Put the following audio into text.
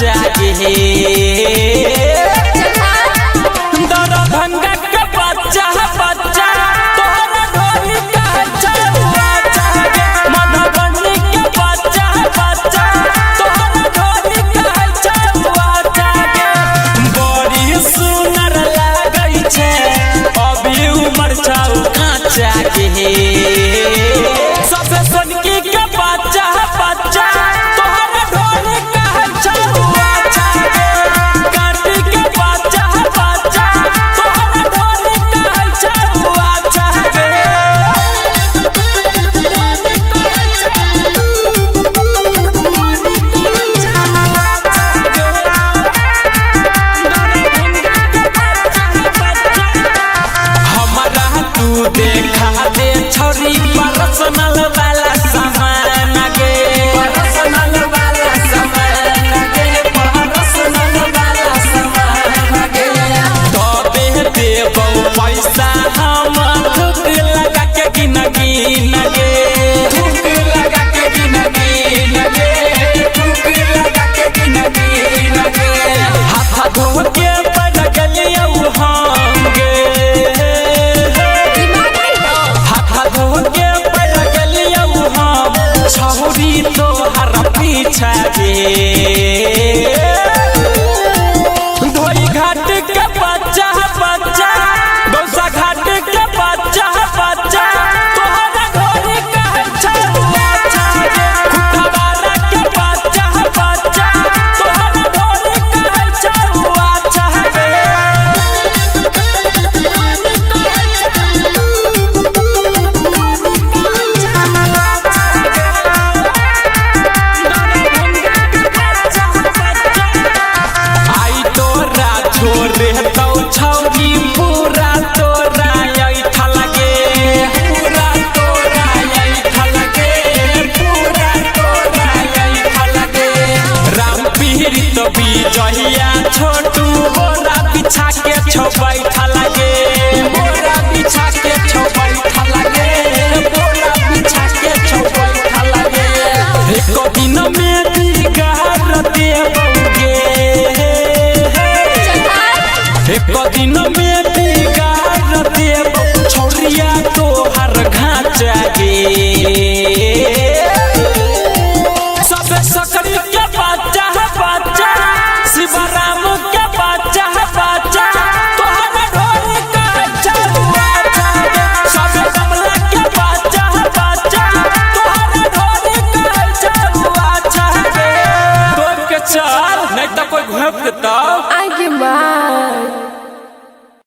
खाचा गे दरभंगा के बच्चा बच्चा तोहरा ढोली खाचा गे मधुबनी के बच्चा बच्चा तोहरा ढोली खाचा गे बड़ी सुंदर लागै छे अभी उमर छौ खाचा गे सबसे सोनकी के बच्चा बच्चा तोहरा ढोली खाचा गे काटी के बच्चा बच्चा तोहरा ढोली खाचा गे हमरा तू देखा दे छोरी पर्सनल वाला सामान गे पर्सनल वाला सामान गे पर्सनल वाला सामान गे तबे देबौ पैसा हम थूक लगा के गिन गिन गे थूक लगा के गिन गिन गे थूक लगा के गिन गिन गे हाथ धो के पड़ गलियौ हम गे हाथ धो के पड़ गलियौ हम छौरी तोहर पीछा गे धोई घाट के बच्चा बच्चा गौसा घाट के बच्चा बच्चा तोहरा ढोली खाचा गे खुटवारा के बच्चा बच्चा तोहरा ढोली खाचा गे आई तोरा छोड़े तो छौरी पूरा तोरा ऐठा लगे पूरा तोरा ऐठा लगे पूरा तोरा ऐठा लगे राम पीरी तो बिजहिया छोटू बोरा बिछा के छौ बैठा लगे बोरा बिछा के छौ बैठा लगे बोरा बिछा के छौ बैठा लगे एक दिन में बिगाड़ देबौगे एक दिन में बिगाड़ देबौ छौरिया तोहर खाचा गे सबे सकरी के बच्चा बच्चा शिवराम के बच्चा बच्चा तोहरा ढोली खाचा गे सबे कमला के बच्चा बच्चा तोहरा ढोली खाचा गे तो के चल नहीं तो कोई घोप देता।